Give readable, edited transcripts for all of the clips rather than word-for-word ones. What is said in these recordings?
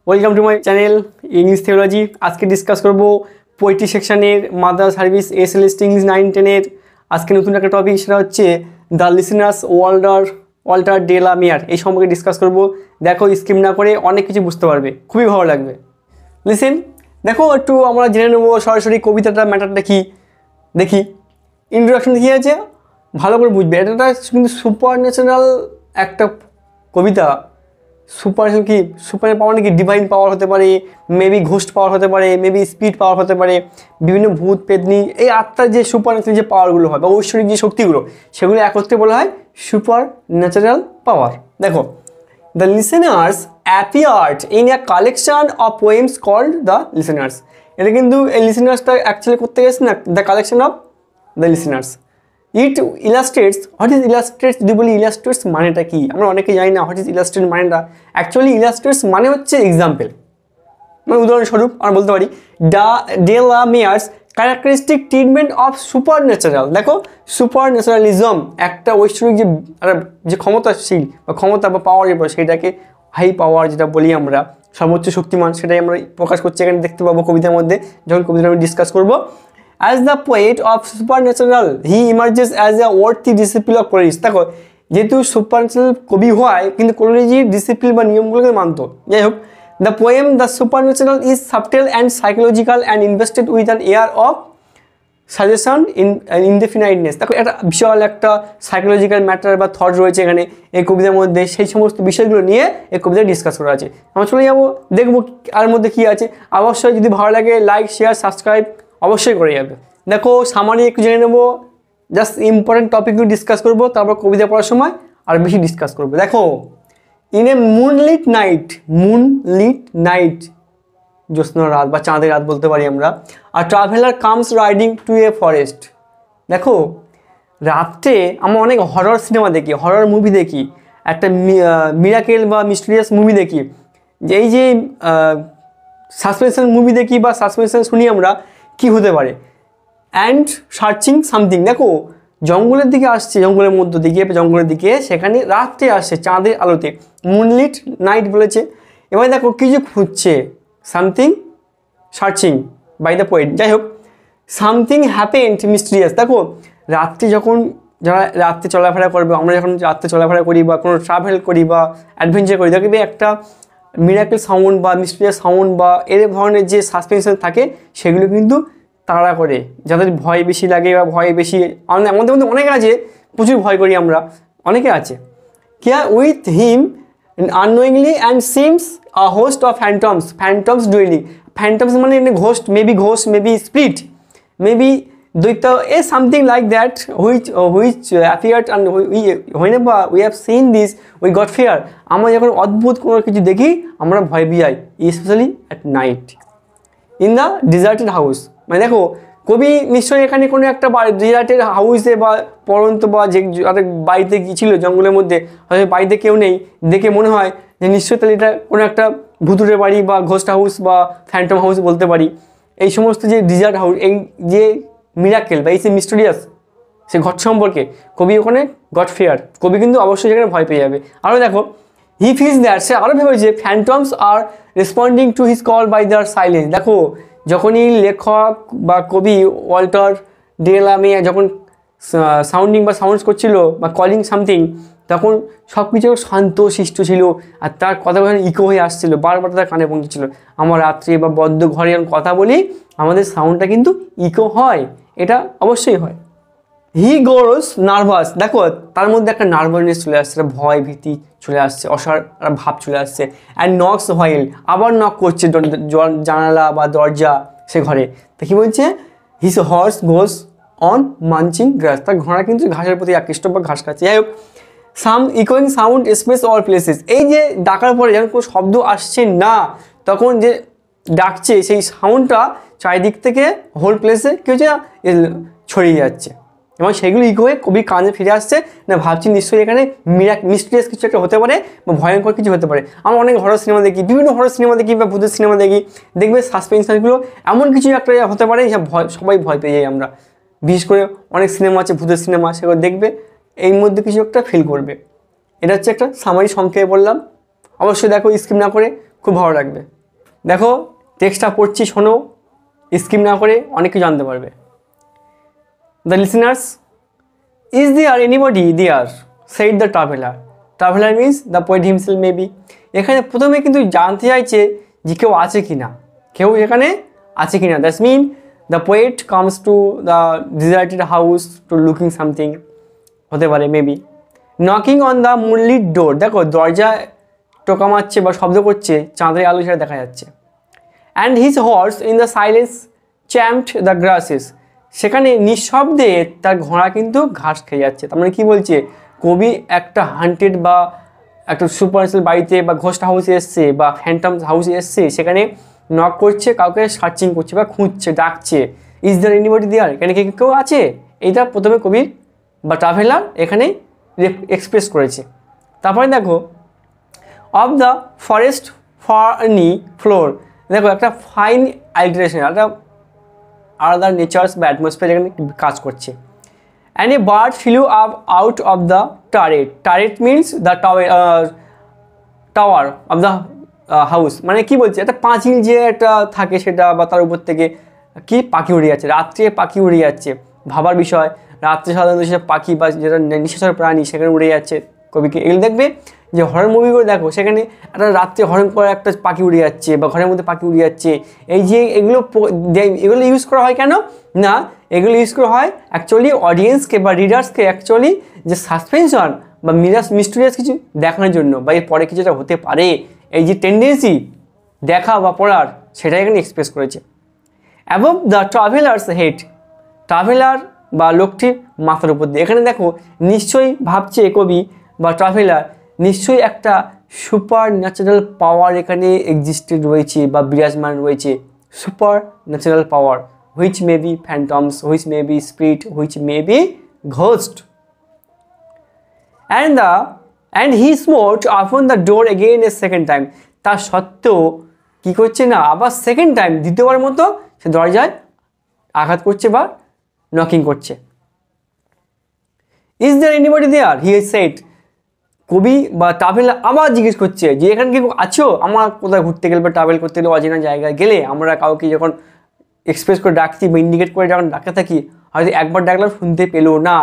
Welcome to my channel English theology. আজকে discuss করব poetry সেকশনের মাদার সার্ভিস এসএলএসটি ইংলিশ 9-10-এর আজকে নতুন একটা টপিক, সেটা হচ্ছে দ্য লিসেনার্স ওয়াল্টার ডে লা মেয়ার। এই সম্পর্কে ডিসকাস করব। দেখো, স্কিপ না করে অনেক কিছু বুঝতে পারবে, খুবই ভালো লাগবে। লিসেন, দেখো একটু আমরা জেনে নেবো সরাসরি কবিতাটা ম্যাটারটা কি। দেখি ইন্ট্রোডাকশন কী আছে, ভালো করে বুঝবে। এটা কিন্তু সুপার ন্যাচারাল একটা কবিতা। সুপার কি সুপার পাওয়ার নাকি ডিভাইন পাওয়ার হতে পারে, মেবি ঘোস্ট পাওয়ার হতে পারে, মেবি স্পিড পাওয়ার হতে পারে, বিভিন্ন ভূত পেতনি, এই আত্মার যে সুপার ন্যাচারাল যে পাওয়ারগুলো হয় বা ঐশ্বরিক যে শক্তিগুলো, সেগুলো একত্রে বলা হয় সুপার ন্যাচারাল পাওয়ার। দেখো, the listeners appeared in a collection of poems called the listeners. এটা কিন্তু এই লিসেনার্সটা অ্যাকচুয়ালি করতে গেছে না, the collection of the listeners. It illustrates, what is illustrates? যদি বলি ইলাস্ট্রেটস মানেটা কি, আমরা অনেকে জানি না হোয়াট ইজ ইলাস্ট্রেট মানেটা। অ্যাকচুয়ালি ইলাস্ট্রেটস মানে হচ্ছে এক্সাম্পল, মানে উদাহরণস্বরূপ আমরা বলতে পারি ডে লা Meyers characteristic treatment of super natural. দেখো, সুপার ন্যাচারালিজম একটা ঐশ্বরিক যে ক্ষমতাশীল বা ক্ষমতা বা পাওয়ার, সেটাকে হাই পাওয়ার যেটা বলি আমরা, সর্বোচ্চ শক্তিমান, সেটাই আমরা প্রকাশ করছি এখানে দেখতে পাবো কবিতার মধ্যে, যখন কবিতা আমি ডিসকাস করবো। As the poet of supernatural, he emerges as a worthy disciple of courage. দেখো, যেহেতু সুপারন্যাচারাল কবি হয় কিন্তু কোলরিজির ডিসিপ্লিন বা নিয়মগুলোকে মানত। যাই হোক, the poem the supernatural is subtle and psychological and invested with an air of suggestion indefiniteness. দেখো, একটা বিশাল একটা সাইকোলজিক্যাল ম্যাটার বা থট রয়েছে এখানে এই কবিতার মধ্যে, সেই সমস্ত বিষয়গুলো নিয়ে এই কবিতা ডিসকাস করা আছে। আমরা চলে যাবো, দেখবো আর মধ্যে কী আছে। অবশ্যই যদি ভালো লাগে লাইক, শেয়ার, সাবস্ক্রাইব অবশ্যই করে যাবে। দেখো, সামারি একটু জেনে নেবো, জাস্ট ইম্পর্টেন্ট টপিকগুলো ডিসকাস করবো, তারপর কবিতা পড়ার সময় আর বেশি ডিসকাস করবো। দেখো, ইন এ মুনলিট নাইট, জ্যোৎস্না রাত বা চাঁদের রাত বলতে পারি আমরা, আর traveller comes riding to a forest. দেখো, রাত্রে আমরা অনেক হরর সিনেমা দেখি, হরর মুভি দেখি, একটা মিরাকেল বা মিস্টেরিয়াস মুভি দেখি, যে এই যে সাসপেন্শন মুভি দেখি বা সাসপেন্শন শুনি আমরা, কি হতে পারে, অ্যান্ড সার্চিং সামথিং। দেখো, জঙ্গলের দিকে আসছে, জঙ্গলের মধ্য দিকে জঙ্গলের দিকে, সেখানে রাত্রে আসছে চাঁদের আলোতে, মুনলিট নাইট বলেছে। এবার দেখো কিছু খুঁজছে, something searching by the poet. যাই হোক, সামথিং হ্যাপেন্ড মিস্টিরিয়াস। দেখো, রাত্রে যখন যারা রাত্রে চলাফেরা করবে, আমরা যখন রাত্রে চলাফেরা করি বা কোনো ট্রাভেল করি বা অ্যাডভেঞ্চার করি, দেখবে একটা মিরাকেল সাউন্ড বা মিস্টিরিয়াস সাউন্ড বা এর ধরনের যে সাসপেন্সন থাকে, সেগুলো কিন্তু তাড়া করে, যাদের ভয় বেশি লাগে বা ভয় বেশি, আমাদের মধ্যে অনেকে আছে, প্রচুর ভয় করি আমরা, অনেকে আছে। Care with him unknowingly and seems a host of phantoms dwelling. Phantoms মানে ঘোস্ট, মেবি স্পিরিট, মেবি দৈত্য, a something like that which appeared and whenever we have seen this we got fear। আমরা যখন অদ্ভুত কোনো কিছু দেখি আমরা ভয় পেয়ে যাই, specially at night in the deserted house. মানে দেখো, কবি নিশ্চয়ই এখানে কোনো একটা ডিজার্টেড হাউসে বা পরন্ত বা যে বাড়িতে গিয়েছিল জঙ্গলের মধ্যে, হয়তো বাড়িতে কেউ নেই, দেখে মনে হয় যে নিশ্চয়ই তাহলে এটা কোনো একটা ভুতুরে বাড়ি বা ঘোস্ট হাউস বা ফ্যান্টম হাউস বলতে পারি। এই সমস্ত যে ডিজার্ট হাউস, এই যে মিরাকেল বা এই যে মিস্টেরিয়াস সে ঘট সম্পর্কে কবি ওখানে গট ফেয়ার, কবি কিন্তু অবশ্যই সেখানে ভয় পেয়ে যাবে। আরও দেখো, হি ফিলস দ্যাট, সে আরও ভেবেছে phantoms are responding to his call by their silence. দেখো, যখনই লেখক বা কবি ওয়াল্টার ডে লা মেয়ার যখন সাউন্ডস করছিল বা কলিং সামথিং, তখন সব কিছু শান্ত শিষ্ট ছিল, আর তার কথাগুলো ইকো হয়ে আসছিল, বারবার তার কানে পৌঁছেছিল। আমার রাত্রে বা বদ্ধ ঘরে যখন কথা বলি, আমাদের সাউন্ডটা কিন্তু ইকো হয়, এটা অবশ্যই হয়। হি গোস নার্ভাস। দেখো, তার মধ্যে একটা নার্ভাসনেস চলে আসছে, একটা ভয় ভীতি চলে আসছে, অসার ভাব চলে আসছে। অ্যান্ড নক্স হোয়াইল, আবার নক করছে জানালা বা দরজা সে ঘরে। তা কী বলছে, হিস হর্স গোস অন মাঞ্চিং গ্রাস, তার ঘোড়া কিন্তু ঘাসের প্রতি আকৃষ্ট বা ঘাস খাচ্ছে। যাই হোক, সাম ইকোয়িং সাউন্ড স্পেস অল প্লেসেস। এই যে ডাকার পরে যখন কোনো শব্দ আসছে না, তখন যে ডাকছে সেই সাউন্ডটা চারিদিক থেকে হোল প্লেসে কী হচ্ছে, ছড়িয়ে যাচ্ছে, এবং সেগুলো ইকো হয়ে কবি কানে ফিরে আসছে। না, ভাবছি নিশ্চয়ই এখানে মিস্টিরিয়াস কিছু একটা হতে পারে বা ভয়ঙ্কর কিছু হতে পারে। আমরা অনেক হরর সিনেমা দেখি, বিভিন্ন হরর সিনেমা দেখি বা ভূতের সিনেমা দেখি, দেখবে সাসপেন্সগুলো এমন কিছু একটা হতে পারে যা সবাই ভয় পেয়ে যাই আমরা। বিশেষ করে অনেক সিনেমা আছে ভূতের সিনেমা, সেগুলো দেখবে এই মধ্যে কিছু একটা ফিল করবে। এটা হচ্ছে একটা সামারি সংক্ষেপে বললাম, অবশ্যই দেখো, স্কিপ না করে, খুব ভালো লাগবে। দেখো টেক্সটটা পড়ছি, শোনো, স্কিপ না করে অনেক কিছু জানতে পারবে। The listeners, is there anybody there, said the traveller. Traveller means the poet himself maybe. এখানে প্রথমে কিন্তু জানতে চাইছে যে কেউ আছে কি না, কেউ এখানে আছে কি না। That's mean the poet comes to the deserted house to looking something, হতে পারে maybe. Knocking on the moonlit door, দেখো দরজায় টোকা মারছে বা শব্দ করছে, চাঁদের আলো সেটা দেখা যাচ্ছে। And his horse in the silence champed the grasses, সেখানে নিঃশব্দে তার ঘোড়া কিন্তু ঘাস খেয়ে যাচ্ছে। তার মানে কী বলছে, কবি একটা হান্টেড বা একটা সুপারন্যাচুরাল বাড়িতে বা ঘোস্ট হাউসে এসছে বা ফ্যান্টম হাউসে এসছে, সেখানে নক করছে, কাউকে সার্চিং করছে বা খুঁজছে, ডাকছে। ইজ দ্যার এনিবডি দেয়ার, এখানে কি কেউ আছে? এইটা প্রথমে কবির বা ট্রাভেলার এখানে এক্সপ্রেস করেছে। তারপরে দেখো অফ দ্য ফরেস্ট ফার্নি ফ্লোর, দেখো একটা ফাইন আইটারেশন, একটা আলাদা নেচার্স বা অ্যাটমসফিয়ার এখানে কাজ করছে। And a bird flu up out of the turret, turret means the tower of the house, মানে কি বলছে, একটা পাঁচিল যে একটা থাকে সেটা, বা তার উপর থেকে কি পাখি উড়ে যাচ্ছে, রাত্রে পাখি উড়ে যাচ্ছে, ভাবার বিষয়। রাত্রে সাধারণত সেসব পাখি বা যেটা নিশাচর প্রাণী সেখানে উড়ে যাচ্ছে। কবিকে এগুলো দেখবে যে হরর মুভিগুলো দেখো, সেখানে একটা রাত্রে হরণ করে একটা পাখি উড়ে যাচ্ছে বা ঘরের মধ্যে পাখি উড়ে যাচ্ছে। এই যে এগুলো ইউজ করা হয় কেন না, এগুলো ইউজ করা হয় অ্যাকচুয়ালি অডিয়েন্সকে বা রিডার্সকে অ্যাকচুয়ালি যে সাসপেনশন বা মিস্টেরিয়াস কিছু দেখানোর জন্য, বা এর পরে কিছুটা হতে পারে, এই যে টেন্ডেন্সি দেখা বা পড়ার, সেটাই এখানে এক্সপ্রেস করেছে। Above the travellers head, traveller বা লোকটির মাথার উপর দিয়ে, এখানে দেখো নিশ্চয়ই ভাবছে কবি বা ট্রাভেলার, নিশ্চয়ই একটা সুপার ন্যাচারাল পাওয়ার এখানে এক্সিস্টেড রয়েছে বা বিরাজমান রয়েছে। Supernatural power, which may be phantoms, which may be spirit, which may be ghost. And he smote upon the door again a second time, তা সত্ত্বেও কী করছে না, আবার সেকেন্ড টাইম দ্বিতীয়বার মতো সে দরজায় আঘাত করছে বা নকিং করছে। Is there anybody there, he has said, কবি বা ট্রাভেলার আবার জিজ্ঞেস করছে যে এখানে কি আছো? আমরা কোথায় ঘুরতে গেলে বা ট্রাভেল করতে গেলে অচেনা জায়গায় গেলে আমরা কাউকে যখন এক্সপ্রেস করে ডাকছি বা ইন্ডিকেট করে যখন ডাকতে থাকি, হয়তো একবার ডাকলাম শুনতে পেলো না,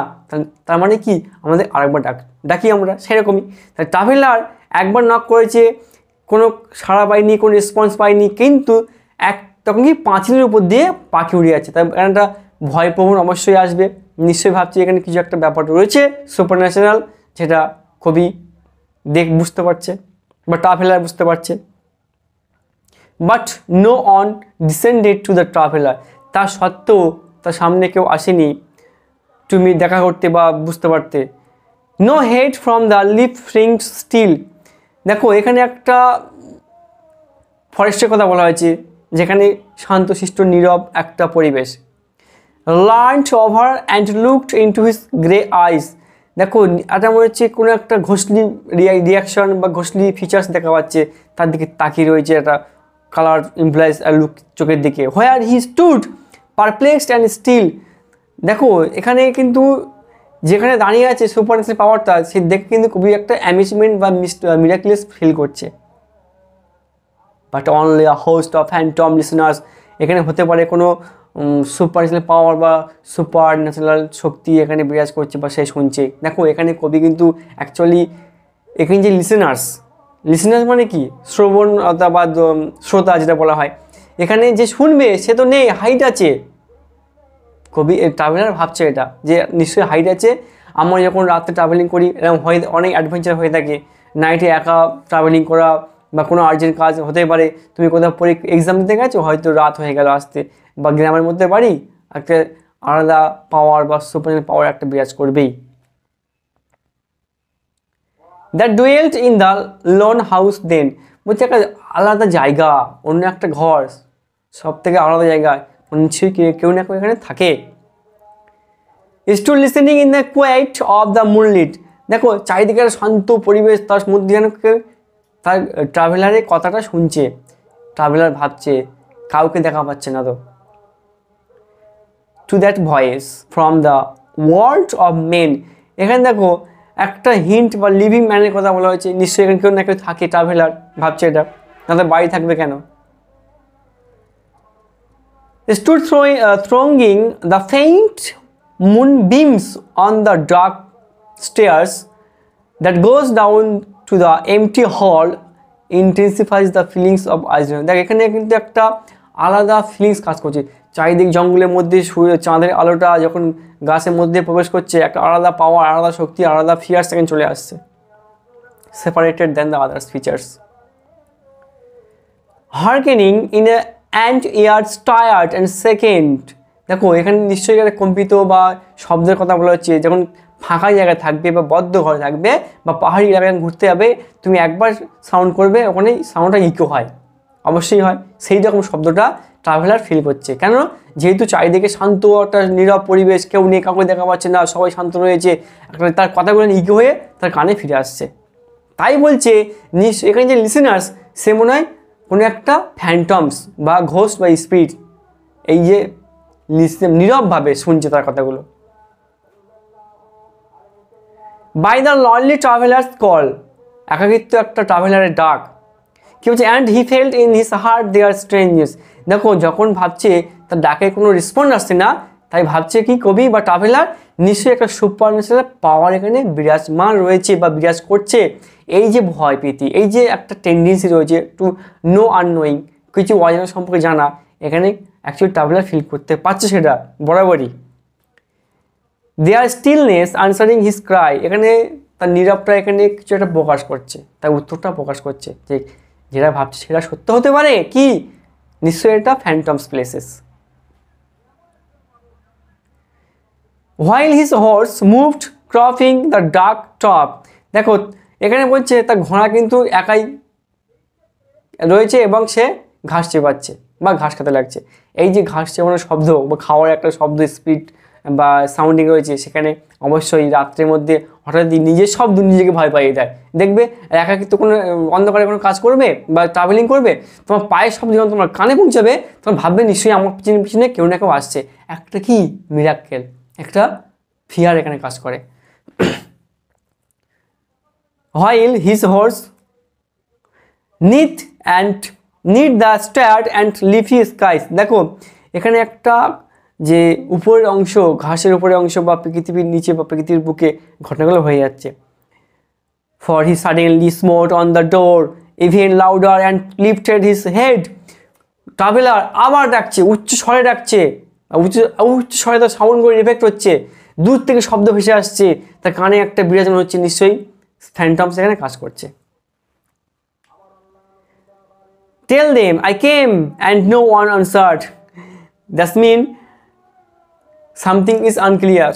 তার মানে কি আমাদের আরেকবার ডাকি আমরা, সেরকমই। তাই ট্রাভেলার একবার নক করেছে, কোনো সাড়া পায়নি, কোনো রেসপন্স পায়নি, কিন্তু তখন কি পাঁচিলের উপর দিয়ে পাখি উড়ে যাচ্ছে। তাই একটা ভয় প্রবণ অবশ্যই আসবে, নিশ্চয়ই ভাবছি এখানে কিছু একটা ব্যাপার রয়েছে সুপার ন্যাচারাল, যেটা কবি বুঝতে পারছে বা ট্রাভেলার বুঝতে পারছে। But no one descended to the traveller, তা সত্ত্বেও তার সামনে কেউ আসেনি তুমি দেখা করতে বা বুঝতে পারতে। No head from the leaf fringed still, দেখো এখানে একটা ফরেস্টের কথা বলা হয়েছে, যেখানে শান্তশিষ্ট নীরব একটা পরিবেশ। Learned over and looked into his grey আইস, দেখো এটা মনে হচ্ছে কোনো একটা ঘষলি রিয়াকশন বা ঘষলি ফিচার্স দেখা পাচ্ছে, তার দিকে তাকিয়ে রয়েছে একটা কালার ইমপ্লাইজ লুক চোখের দিকে। Where he stood perplexed and still, দেখো এখানে কিন্তু যেখানে দাঁড়িয়ে আছে সুপার ন্যাচারাল পাওয়ারটা, সে দেখে কিন্তু খুবই একটা অ্যামিউজমেন্ট বা মিরাকুলাস ফিল করছে। But only a host of Phantom listeners, এখানে হতে পারে কোনো সুপার ন্যাচারাল পাওয়ার বা সুপার ন্যাচারাল শক্তি এখানে বিরাজ করছে বা সে শুনছে। দেখো এখানে কবি কিন্তু অ্যাকচুয়ালি এখানে যে লিসেনার্স মানে কি, শ্রবণ অথবা শ্রোতা যেটা বলা হয়, এখানে যে শুনবে সে তো নেই, হাইট আছে। কবি ট্রাভেলার ভাবছে এটা যে নিশ্চয়ই হাইট আছে। আমরা যখন রাতে ট্রাভেলিং করি এরকম অনেক অ্যাডভেঞ্চার হয়ে থাকে, নাইটে একা ট্রাভেলিং করা বা কোনো আর্জেন্ট কাজ হতে পারে, তুমি কোথাও এক্সাম দিতে গেছো, হয়তো রাত হয়ে গেল আসতে, বা গ্রামের মধ্যে বাড়ি, একটা আলাদা পাওয়ার বা সুপার পাওয়ার একটা বিরাজ করবেই। That dwelled in the lone house then, বলছে একটা আলাদা জায়গা, অন্য একটা ঘর, সব থেকে আলাদা জায়গায় নিশ্চয়ই কেউ না কেউ এখানে থাকে। Stood listening in the quiet of the moonlit, দেখো চারিদিকে শান্ত পরিবেশ, তার মধ্যে যেন কেউ তার ট্রাভেলারের কথাটা শুনছে। ট্রাভেলার ভাবছে কাউকে দেখা পাচ্ছে না তো। To that voice from the world of men, এখানে দেখো একটা হিন্ট বা লিভিং ম্যানের কথা বলা হয়েছে, নিশ্চয়ই এখানে কেউ না কেউ থাকে। ট্রাভেলার ভাবছে এটা, তাদের বাড়ি থাকবে কেন, stood thronging the faint moonbeams on the dark stairs that goes down to the empty hall intensifies the feelings of isolation. দেখ এখানে কিন্তু একটা আলাদা ফিলিংস কাজ করছে, চারিদিক জঙ্গলের মধ্যে চাঁদের আলোটা যখন গাছের মধ্যে প্রবেশ করছে, একটা আলাদা পাওয়ার, আলাদা শক্তি, আলাদা ফিয়ার সেকেন্ড চলে আসছে, separated than the others features. Hearkening in a ant ears tired and second. দেখো এখানে নিশ্চয়ই একটা কম্পিত বা শব্দের কথা বলা হচ্ছে, যখন ফাঁকা জায়গায় থাকবে বা বদ্ধ ঘরে থাকবে বা পাহাড়ি এলাকায় ঘুরতে যাবে, তুমি একবার সাউন্ড করবে ওখানেই সাউন্ডটা ইকো হয়, অবশ্যই হয়। সেই রকম শব্দটা ট্রাভেলার ফিল করছে। কেন? যেহেতু চারিদিকে শান্ত একটা নীরব পরিবেশ, কেউ নেই, কাউকে দেখা পাচ্ছে না, সবাই শান্ত রয়েছে, একটা তার কথাগুলো ইকো হয়ে তার কানে ফিরে আসছে। তাই বলছে এখানে যে লিসেনার্স, সে মনে হয় কোনো একটা ফ্যান্টমস বা ঘোস্ট বা স্পিরিট এই যে নীরবভাবে শুনছে তার কথাগুলো। By the lonely traveller's call, একাকিত্ব একটা ট্রাভেলারের ডাক। কি বলছে? And he felt in his heart their strangeness. দেখো যখন ভাবছে তার ডাকে কোনো রেসপন্স আসছে না, তাই ভাবছে কি কবি বা ট্রাভেলার নিশ্চয়ই একটা সুপারন্যাচুরাল পাওয়ার এখানে বিরাজমান রয়েছে বা বিরাজ করছে। এই যে ভয় প্রীতি, এই যে একটা টেন্ডেন্সি রয়েছে টু নো আননোয়িং, কিছু অজানা সম্পর্কে জানা, এখানে অ্যাকচুয়ালি ট্রাভেলার ফিল করতে পারছে সেটা বরাবরই। দেয়ার স্টিলনেস আনসারিং হিজ ক্রাই, এখানে তার নীরবটা এখানে কিছু একটা প্রকাশ করছে, তার উত্তরটা প্রকাশ করছে যে যেটা ভাবছে সেটা সত্য হতে পারে কি, নিশ্চয়ই এটা phantoms places. While his horse moved cropping the dark top, দেখো এখানে বলছে তার ঘোড়া কিন্তু একাই রয়েছে এবং সে ঘাস চেপাচ্ছে বা ঘাস খেতে লাগছে। এই যে ঘাস চেপানোর শব্দ বা খাওয়ার একটা শব্দ স্পিড বা সাউন্ডিং রয়েছে, সেখানে অবশ্যই রাত্রের মধ্যে হঠাৎ নিজের শব্দ নিজেকে ভয় পাইয়ে দেয়। দেখবে একাকিত্ব কোনো অন্ধকারে কোনো কাজ করবে বা ট্রাভেলিং করবে, তোমার পায়ের শব্দ যখন তোমার কানে পৌঁছাবে তখন ভাববে নিশ্চয়ই আমার পিছনে পিছনে কেউ না কেউ আসছে। একটা কি মিরাক্কেল, একটা ফিয়ার এখানে কাজ করে। While his horse neath the starred and leafy skies, দেখো এখানে একটা যে উপরের অংশ, ঘাসের উপরের অংশ বা পৃথিবীর নিচে বা প্রকৃতির বুকে ঘটনাগুলো হয়ে যাচ্ছে। For he suddenly smote on the door even louder and lifted his head. Traveller আবার ডাকছে, উচ্চ স্বরে ডাকছে, উচ্চ স্বরে তার সাউন্ড করে ইফেক্ট হচ্ছে, দূর থেকে শব্দ ভেসে আসছে, তার কানে একটা বিরাজমান হচ্ছে, নিশ্চয়ই ফ্যান্টমস এখানে কাজ করছে। Tell them I came and no one answered. That means something is unclear.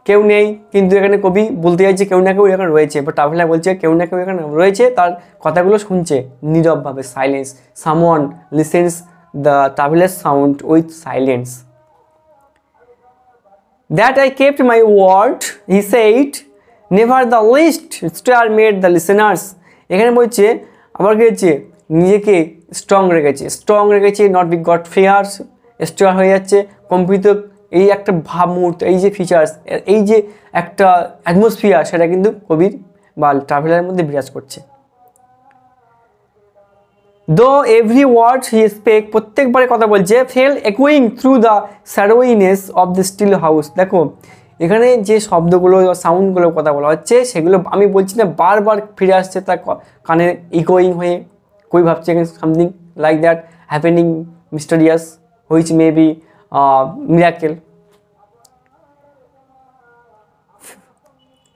কেউ নেই, কিন্তু এখানে কবি বলতে চাইছে কেউ না কেউ এখানে রয়েছে, বা ট্রাভেলার বলছে কেউ না কেউ এখানে রয়েছে, তার কথাগুলো শুনছে নীরবভাবে, silence. Someone listens the traveler's sound with silence. That I kept my word, he said, never the least stir made the listeners. এখানে বলছে আবার গেছে নিজেকে স্ট্রং রেখেছে, not be got fears, star হয়ে যাচ্ছে, কম্পিত এই একটা ভাবমূর্ত, এই যে ফিচার্স, এই যে একটা অ্যাটমসফিয়ার, সেটা কিন্তু কবির বা ট্রাভেলারের মধ্যে বিরাজ করছে। Though every word he spake, প্রত্যেকবারে কথা বলছে, fell echoing through the shadowiness of the still house. দেখো এখানে যে শব্দগুলো সাউন্ডগুলো কথা বলা হচ্ছে, সেগুলো আমি বলছি না বারবার ফিরে আসছে তার কানে ইকোয়িং হয়ে। কই ভাবছে something like that happening mysterious which may B miracle.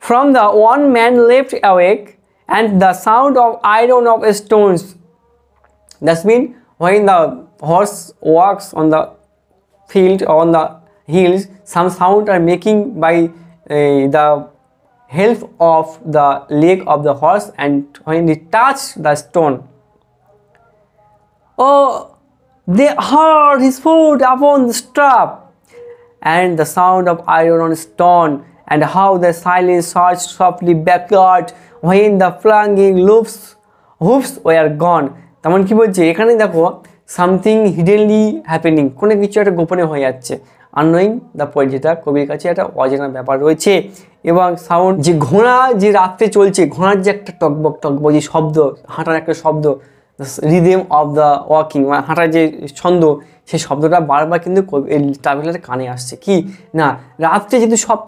From the one man left awake and the sound of iron of stones. That means when the horse walks on the field or on the hills, some sound are making by the help of the leg of the horse, and when it touch the stone, oh, they heard his foot upon the strap, and the sound of iron on stone, and how the silence surged softly backward when the flanging hoofs were gone. তেমন কি বলছে এখানে দেখো, something hiddenly happening, কোনো কিছু একটা গোপনে হয়ে যাচ্ছে, আননোয়িং দ্য পয়েন্ট, যেটা কবির কাছে একটা অজানা ব্যাপার রয়েছে। এবং সাউন্ড যে ঘোড়া যে রাত্রে চলছে, ঘোড়ার যে একটা টকবক যে শব্দ, হাঁটার একটা শব্দ, রিদেম অফ দ্য ওয়াকিং, মানে হাঁটার যে ছন্দ, সেই শব্দটা বারবার কিন্তু এই ট্রাভেলারের কানে আসছে। কি না, রাত্রে যেহেতু সব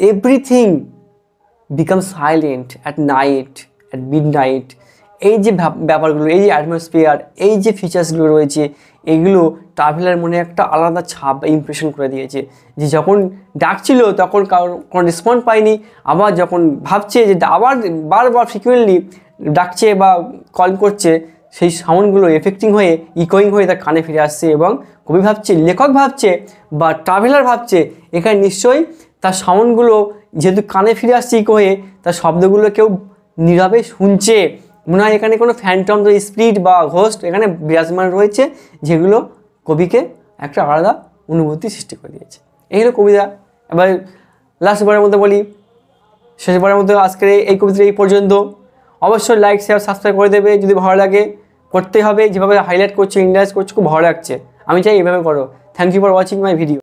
everything become silent at night, at mid night, এই যে ব্যাপারগুলো, এই যে অ্যাটমসফিয়ার, এই যে ফিচার্সগুলো রয়েছে, এগুলো ট্রাভেলার মনে একটা আলাদা ছাপ বা ইমপ্রেশন করে দিয়েছে। যে যখন ডাকছিল তখন কোনো রেসপন্স পায়নি, আবার যখন ভাবছে যে আবার বারবার ফ্রিকুয়েন্টলি ডাকছে বা কল করছে, সেই সাউন্ডগুলো এফেক্টিং হয়ে ইকোয়িং হয়ে তার কানে ফিরে আসছে। এবং কবি ভাবছে, লেখক ভাবছে বা ট্রাভেলার ভাবছে, এখানে নিশ্চয়ই তার সাউন্ডগুলো যেহেতু কানে ফিরে আসছে ইকো হয়ে, তার শব্দগুলো কেউ নীরবে শুনছে। মনে হয় এখানে কোনো ফ্যান্টম বা স্পিরিট বা ঘোস্ট এখানে বিরাজমান রয়েছে, যেগুলো কবিকে একটা আলাদা অনুভূতি সৃষ্টি করে দিয়েছে। এই হলো কবিতা। এবার লাস্টবারের মধ্যে বলি, শেষবারের মধ্যে আজকের এই কবিতা এই পর্যন্ত। অবশ্যই লাইক, শেয়ার, সাবস্ক্রাইব করে দেবে যদি ভালো লাগে। করতে হবে, যেভাবে হাইলাইট করছো, ইন্ডাইজ করছো, খুব ভালো লাগছে। আমি চাই এভাবে করো। Thank you for watching my video.